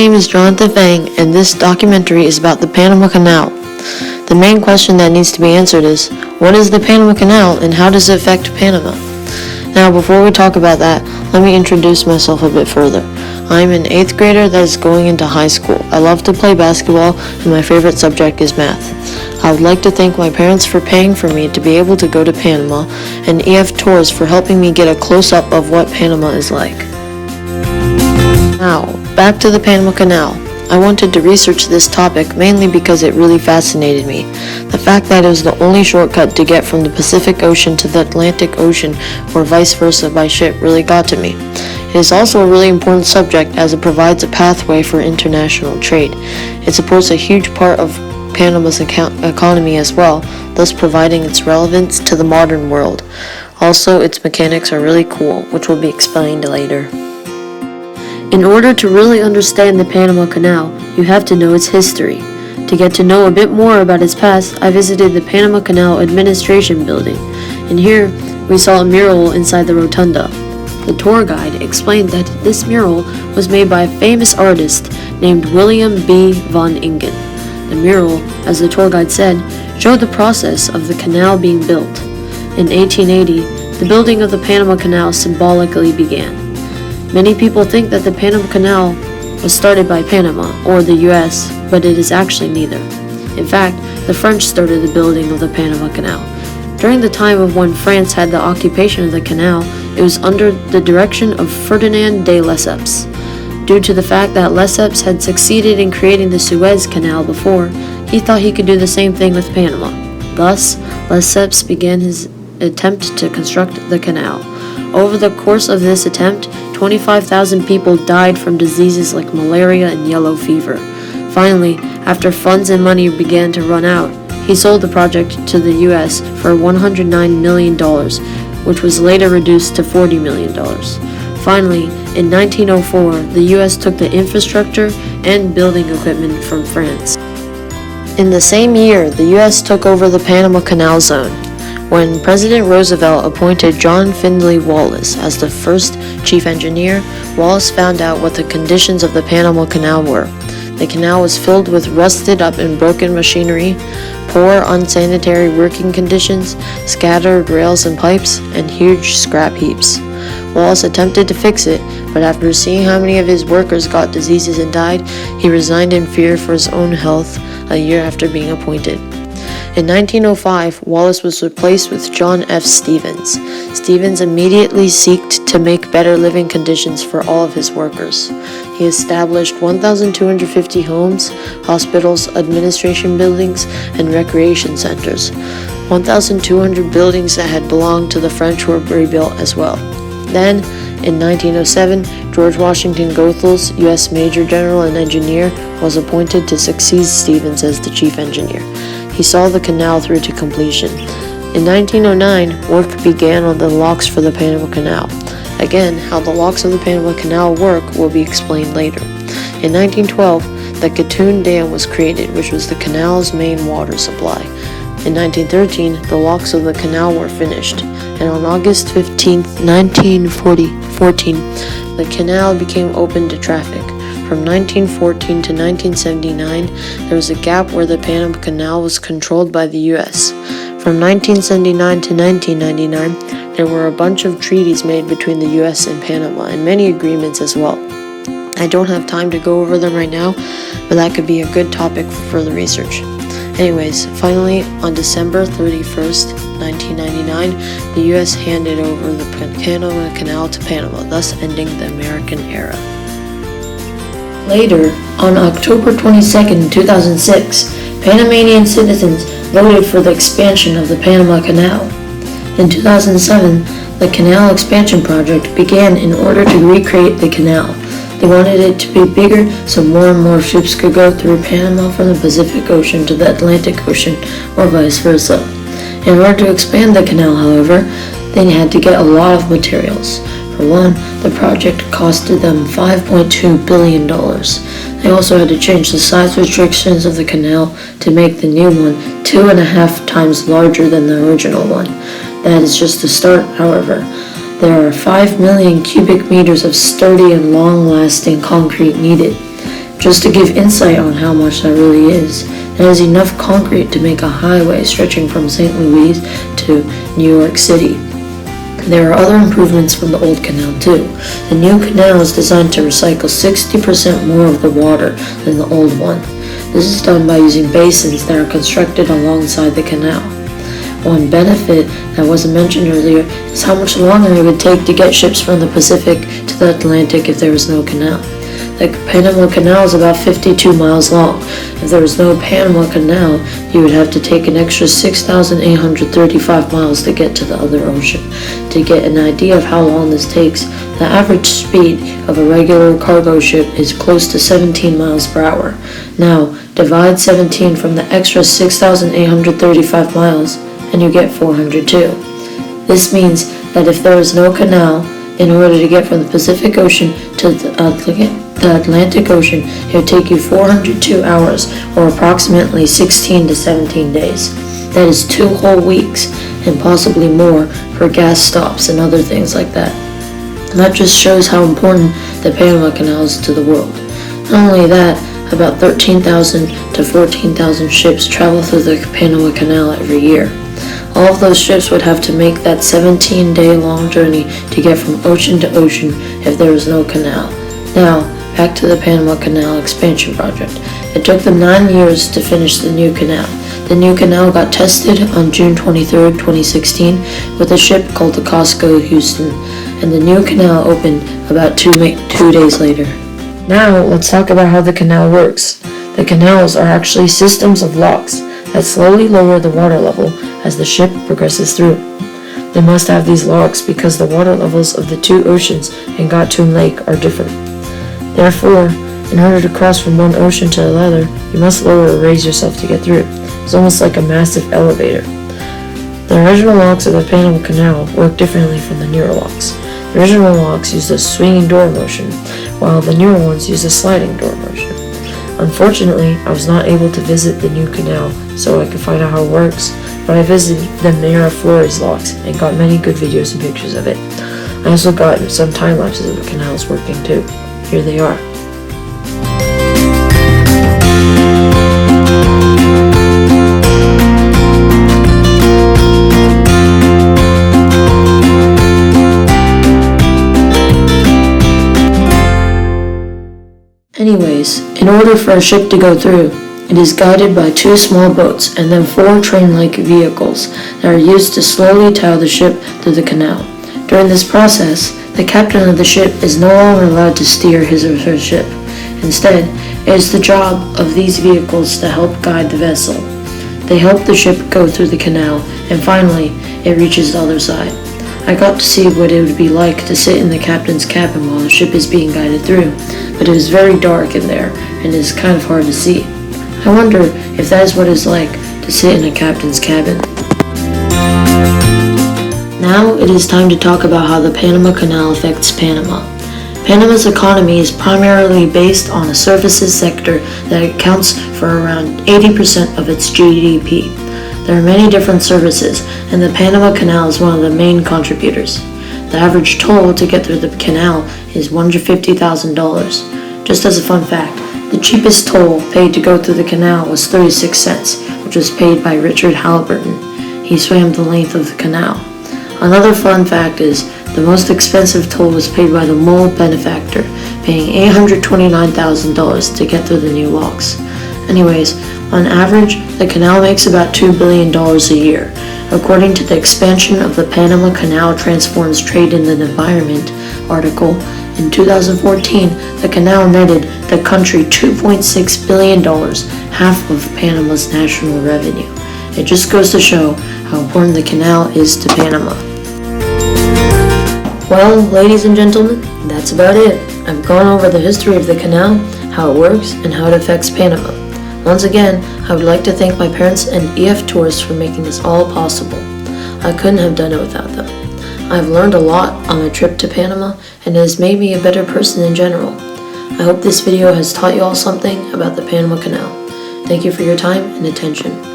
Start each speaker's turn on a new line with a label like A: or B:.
A: name is Jonathan Fang, and this documentary is about the Panama Canal. The main question that needs to be answered is, what is the Panama Canal and how does it affect Panama? Now, before we talk about that, let me introduce myself a bit further. I'm an 8th grader that is going into high school. I love to play basketball, and my favorite subject is math. I would like to thank my parents for paying for me to be able to go to Panama, and EF Tours for helping me get a close-up of what Panama is like. Now, back to the Panama Canal. I wanted to research this topic mainly because it really fascinated me. The fact that it was the only shortcut to get from the Pacific Ocean to the Atlantic Ocean or vice versa by ship really got to me. It is also a really important subject as it provides a pathway for international trade. It supports a huge part of Panama's economy as well, thus providing its relevance to the modern world. Also, its mechanics are really cool, which will be explained later. In order to really understand the Panama Canal, you have to know its history. To get to know a bit more about its past, I visited the Panama Canal Administration Building, and here we saw a mural inside the rotunda. The tour guide explained that this mural was made by a famous artist named William B. von Ingen. The mural, as the tour guide said, showed the process of the canal being built. In 1880, the building of the Panama Canal symbolically began. Many people think that the Panama Canal was started by Panama or the US, but it is actually neither. In fact, the French started the building of the Panama Canal. During the time of when France had the occupation of the canal, it was under the direction of Ferdinand de Lesseps. Due to the fact that Lesseps had succeeded in creating the Suez Canal before, he thought he could do the same thing with Panama. Thus, Lesseps began his attempt to construct the canal. Over the course of this attempt, 25,000 people died from diseases like malaria and yellow fever. Finally, after funds and money began to run out, he sold the project to the US for $109 million, which was later reduced to $40 million. Finally, in 1904, the US took the infrastructure and building equipment from France. In the same year, the US took over the Panama Canal Zone. When President Roosevelt appointed John Findley Wallace as the first chief engineer, Wallace found out what the conditions of the Panama Canal were. The canal was filled with rusted up and broken machinery, poor unsanitary working conditions, scattered rails and pipes, and huge scrap heaps. Wallace attempted to fix it, but after seeing how many of his workers got diseases and died, he resigned in fear for his own health a year after being appointed. In 1905, Wallace was replaced with John F. Stevens. Stevens immediately sought to make better living conditions for all of his workers. He established 1,250 homes, hospitals, administration buildings, and recreation centers. 1,200 buildings that had belonged to the French were rebuilt as well. Then, in 1907, George Washington Goethals, U.S. Major General and Engineer, was appointed to succeed Stevens as the chief engineer. He saw the canal through to completion. In 1909, work began on the locks for the Panama Canal. Again, how the locks of the Panama Canal work will be explained later. In 1912, the Gatun Dam was created, which was the canal's main water supply. In 1913, the locks of the canal were finished, and on August 15, 1914, the canal became open to traffic. From 1914 to 1979, there was a gap where the Panama Canal was controlled by the U.S. From 1979 to 1999, there were a bunch of treaties made between the U.S. and Panama, and many agreements as well. I don't have time to go over them right now, but that could be a good topic for further research. Anyways, finally, on December 31st, 1999, the U.S. handed over the Panama Canal to Panama, thus ending the American era. Later, on October 22, 2006, Panamanian citizens voted for the expansion of the Panama Canal. In 2007, the canal expansion project began in order to recreate the canal. They wanted it to be bigger so more and more ships could go through Panama from the Pacific Ocean to the Atlantic Ocean or vice versa. In order to expand the canal, however, they had to get a lot of materials. For one, the project costed them $5.2 billion. They also had to change the size restrictions of the canal to make the new one 2.5 times larger than the original one. That is just the start, however. There are 5 million cubic meters of sturdy and long-lasting concrete needed. Just to give insight on how much that really is, that is enough concrete to make a highway stretching from St. Louis to New York City. There are other improvements from the old canal too. The new canal is designed to recycle 60% more of the water than the old one. This is done by using basins that are constructed alongside the canal. One benefit that wasn't mentioned earlier is how much longer it would take to get ships from the Pacific to the Atlantic if there was no canal. The Panama Canal is about 52 miles long. If there was no Panama Canal, you would have to take an extra 6,835 miles to get to the other ocean. To get an idea of how long this takes, the average speed of a regular cargo ship is close to 17 miles per hour. Now, divide 17 from the extra 6,835 miles, and you get 402. This means that if there was no canal, in order to get from the Pacific Ocean to the Atlantic Ocean, it would take you 402 hours, or approximately 16 to 17 days. That is 2 whole weeks, and possibly more for gas stops and other things like that. And that just shows how important the Panama Canal is to the world. Not only that, about 13,000 to 14,000 ships travel through the Panama Canal every year. All of those ships would have to make that 17-day-long journey to get from ocean to ocean if there was no canal. Now, back to the Panama Canal expansion project. It took them 9 years to finish the new canal. The new canal got tested on June 23, 2016 with a ship called the Costco Houston, and the new canal opened about 2 days later. Now, let's talk about how the canal works. The canals are actually systems of locks that slowly lower the water level as the ship progresses through. They must have these locks because the water levels of the two oceans in Gatun Lake are different. Therefore, in order to cross from one ocean to the other, you must lower or raise yourself to get through. It's almost like a massive elevator. The original locks of the Panama Canal work differently from the newer locks. The original locks used a swinging door motion, while the newer ones use a sliding door motion. Unfortunately, I was not able to visit the new canal so I could find out how it works, but I visited the Mira Flores locks and got many good videos and pictures of it. I also got some time lapses of the canals working too. Here they are. Anyways, in order for a ship to go through, it is guided by 2 small boats and then 4 train-like vehicles that are used to slowly tow the ship through the canal. During this process, the captain of the ship is no longer allowed to steer his or her ship. Instead, it is the job of these vehicles to help guide the vessel. They help the ship go through the canal, and finally, it reaches the other side. I got to see what it would be like to sit in the captain's cabin while the ship is being guided through, but it is very dark in there, and it is kind of hard to see. I wonder if that is what it is like to sit in a captain's cabin. Now it is time to talk about how the Panama Canal affects Panama. Panama's economy is primarily based on a services sector that accounts for around 80% of its GDP. There are many different services, and the Panama Canal is one of the main contributors. The average toll to get through the canal is $150,000. Just as a fun fact, the cheapest toll paid to go through the canal was 36 cents, which was paid by Richard Halliburton. He swam the length of the canal. Another fun fact is, the most expensive toll was paid by the mole benefactor, paying $829,000 to get through the new locks. Anyways, on average, the canal makes about $2 billion a year. According to the Expansion of the Panama Canal Transforms Trade in the Environment article, in 2014, the canal netted the country $2.6 billion, half of Panama's national revenue. It just goes to show how important the canal is to Panama. Well, ladies and gentlemen, that's about it. I've gone over the history of the canal, how it works, and how it affects Panama. Once again, I would like to thank my parents and EF Tourists for making this all possible. I couldn't have done it without them. I've learned a lot on my trip to Panama, and it has made me a better person in general. I hope this video has taught you all something about the Panama Canal. Thank you for your time and attention.